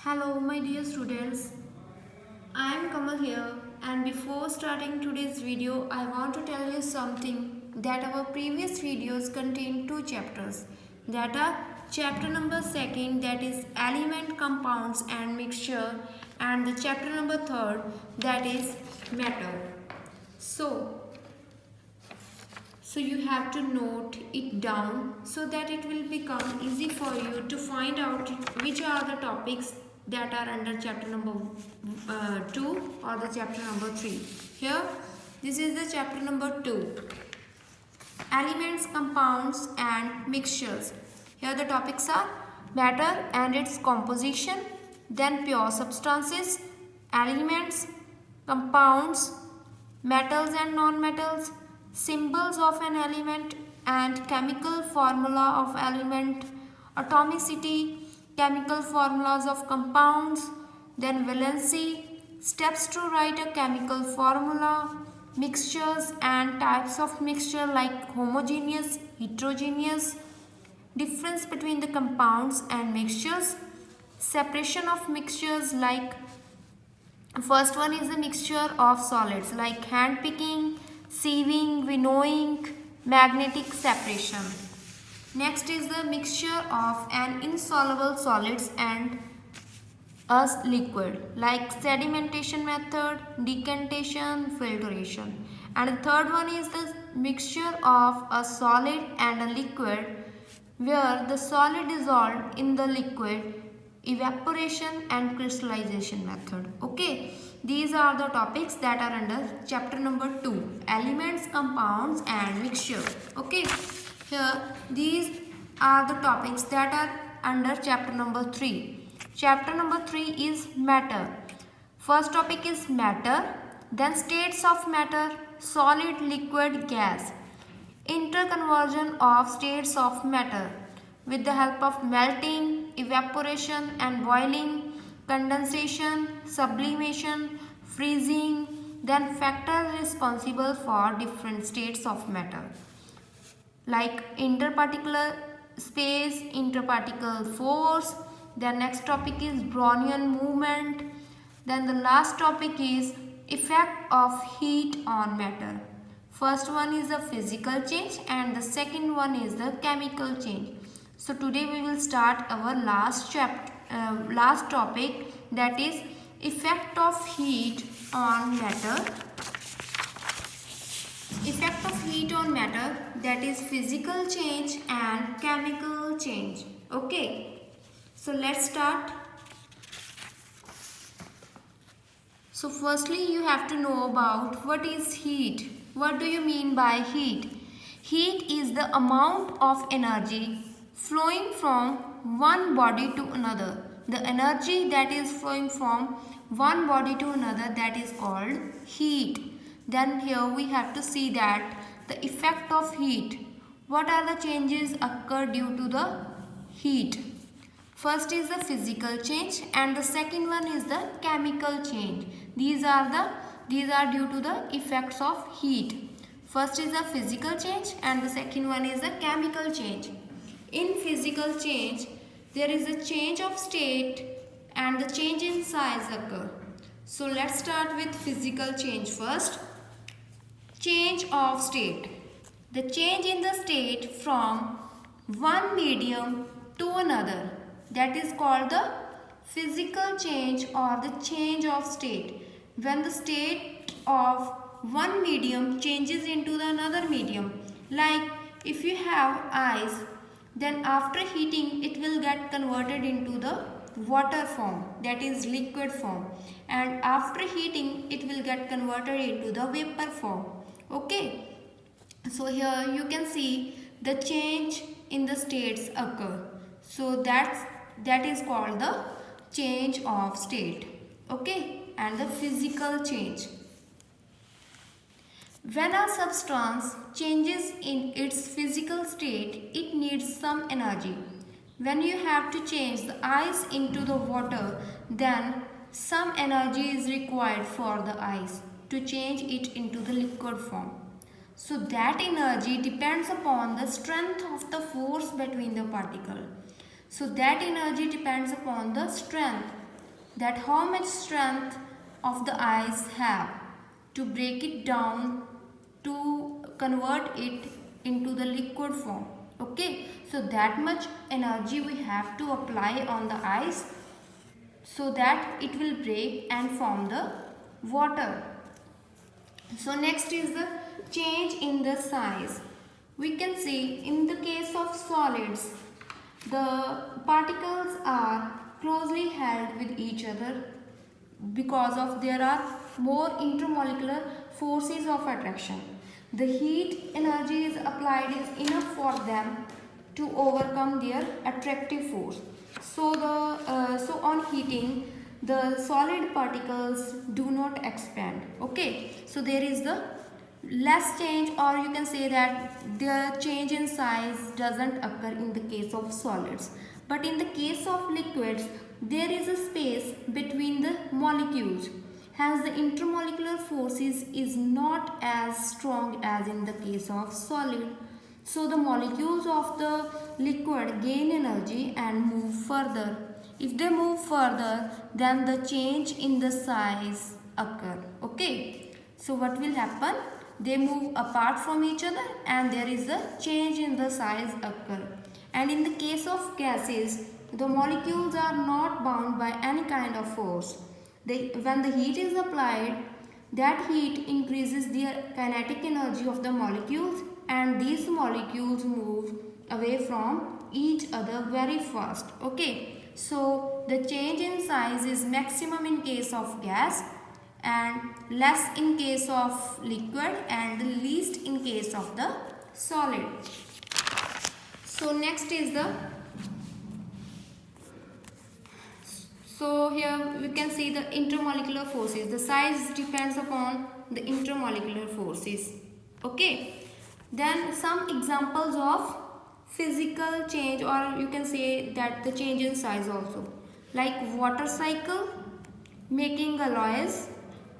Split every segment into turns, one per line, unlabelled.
Hello, my dear students. I am Kamal here, and before starting today's video, I want to tell you something that our previous videos contain two chapters. That are chapter number 2, that is element, compounds, and mixture, and the chapter number 3, that is matter. So, so you have to note it down so that it will become easy for you to find out which are the topics that are under chapter number 2 or the chapter number 3. Here, this is the chapter number 2. Elements, compounds and mixtures. Here the topics are matter and its composition, then pure substances, elements, compounds, metals and non-metals, symbols of an element and chemical formula of element, atomicity, chemical formulas of compounds, then valency, steps to write a chemical formula, mixtures and types of mixture like homogeneous, heterogeneous, difference between the compounds and mixtures, separation of mixtures like first one is the mixture of solids like hand picking, sieving, winnowing, magnetic separation. Next is the mixture of an insoluble solids and a liquid like sedimentation method, decantation, filtration. And the third one is the mixture of a solid and a liquid where the solid dissolved in the liquid, evaporation and crystallization method. Okay, these are the topics that are under chapter number 2, elements, compounds and mixture. Okay, here these are the topics that are under chapter number 3. Chapter number 3 is matter. First topic is matter, then states of matter, solid, liquid, gas. Interconversion of states of matter with the help of melting, evaporation and boiling, condensation, sublimation, freezing, then factors responsible for different states of matter like interparticular space, interparticle force. The next topic is Brownian movement. Then the last topic is effect of heat on matter. First one is the physical change and the second one is the chemical change. So today we will start our last topic, that is effect of heat on matter. Effect of heat on matter, that is physical change and chemical change. Okay, so let's start. So firstly you have to know about what is heat. What do you mean by heat? Heat is the amount of energy flowing from one body to another. The energy that is flowing from one body to another, that is called heat. Then here we have to see that the effect of heat. What are the changes occur due to the heat? First is the physical change and the second one is the chemical change. These are due to the effects of heat. First is the physical change and the second one is the chemical change. In physical change, there is a change of state and the change in size occur. So let's start with physical change first. Change of state. The change in the state from one medium to another, that is called the physical change or the change of state. When the state of one medium changes into the another medium, like if you have ice, then after heating it will get converted into the water form, that is liquid form, and after heating it will get converted into the vapor form. Okay, so here you can see the change in the states occur. So that is called the change of state. Okay, and the physical change. When a substance changes in its physical state, it needs some energy. When you have to change the ice into the water, then some energy is required for the ice to change it into the liquid form. So that energy depends upon the strength of the force between the particle. So that energy depends upon the strength that how much strength of the ice have to break it down to convert it into the liquid form. Okay, so that much energy we have to apply on the ice so that it will break and form the water. So next is the change in the size. We can see in the case of solids, the particles are closely held with each other because of there are more intermolecular forces of attraction. The heat energy is applied is enough for them to overcome their attractive force. So on heating, the solid particles do not expand. Okay, so there is the less change, or you can say that the change in size doesn't occur in the case of solids. But in the case of liquids, there is a space between the molecules. Hence, the intermolecular forces is not as strong as in the case of solid. So, the molecules of the liquid gain energy and move further. If they move further, then the change in the size occur. Okay. So, what will happen? They move apart from each other and there is a change in the size occur. And in the case of gases, the molecules are not bound by any kind of force. When the heat is applied, that heat increases the kinetic energy of the molecules and these molecules move away from each other very fast. Okay, so the change in size is maximum in case of gas and less in case of liquid and the least in case of the solid. So next is so here we can see the intermolecular forces. The size depends upon the intermolecular forces. Okay. Then some examples of physical change, or you can say that the change in size also, like water cycle, making alloys,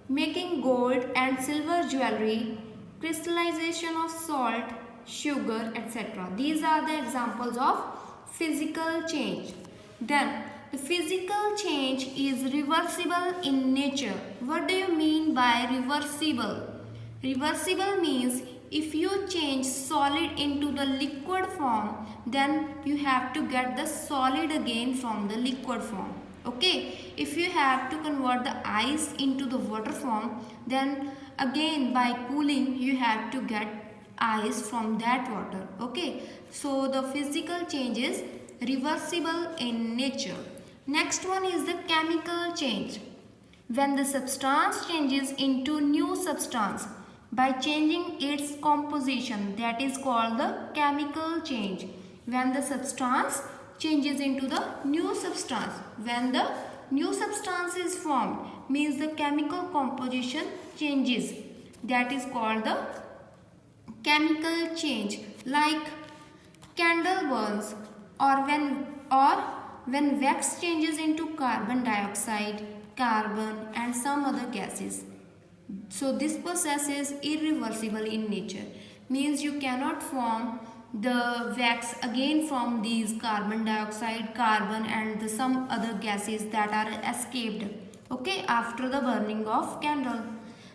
making gold and silver jewelry, crystallization of salt, sugar, etc. These are the examples of physical change. Then the physical change is reversible in nature. What do you mean by reversible? Reversible means if you change solid into the liquid form, then you have to get the solid again from the liquid form. Okay, if you have to convert the ice into the water form, then again by cooling you have to get ice from that water. Okay, so the physical change is reversible in nature. Next one is the chemical change. When the substance changes into new substance by changing its composition, that is called the chemical change. When the substance changes into the new substance, when the new substance is formed, means the chemical composition changes, that is called the chemical change. Like candle burns, or when wax changes into carbon dioxide, carbon and some other gases. So this process is irreversible in nature, means you cannot form the wax again from these carbon dioxide, carbon and some other gases that are escaped, okay, after the burning of candle.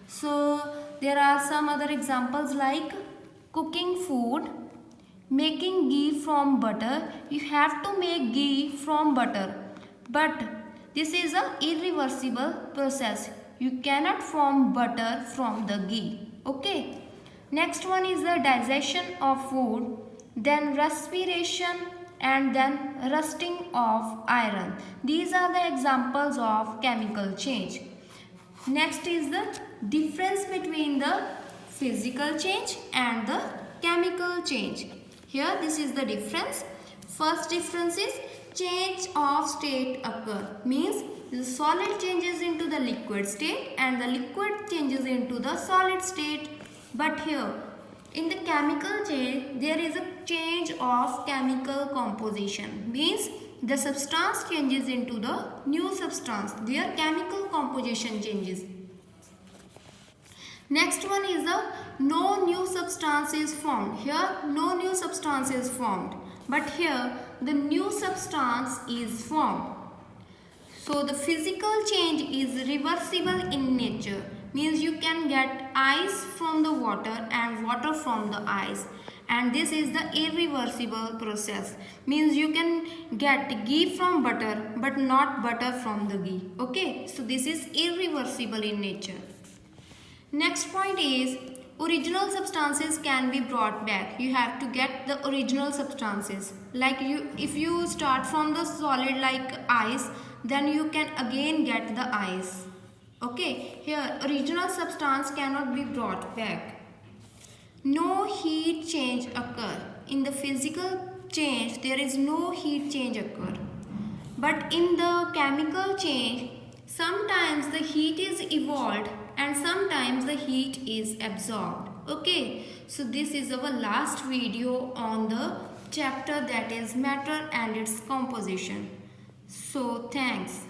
So there are some other examples like cooking food, making ghee from butter. You have to make ghee from butter, but this is an irreversible process. You cannot form butter from the ghee. Okay. Next one is the digestion of food, then respiration and then rusting of iron. These are the examples of chemical change. Next is the difference between the physical change and the chemical change. Here this is the difference. First difference is change of state occur, means the solid changes into the liquid state and the liquid changes into the solid state. But here in the chemical change, there is a change of chemical composition, means the substance changes into the new substance, their chemical composition changes. Next one is the no new substance is formed. Here no new substance is formed, but here the new substance is formed. So the physical change is reversible in nature, means you can get ice from the water and water from the ice, and this is the irreversible process, means you can get ghee from butter but not butter from the ghee. Okay, so this is irreversible in nature. Next point is original substances can be brought back. You have to get the original substances. Like if you start from the solid like ice, then you can again get the ice. Okay, here original substance cannot be brought back. No heat change occur. In the physical change, there is no heat change occur. But in the chemical change, sometimes the heat is evolved and sometimes the heat is absorbed. Okay, so this is our last video on the chapter, that is matter and its composition. So thanks.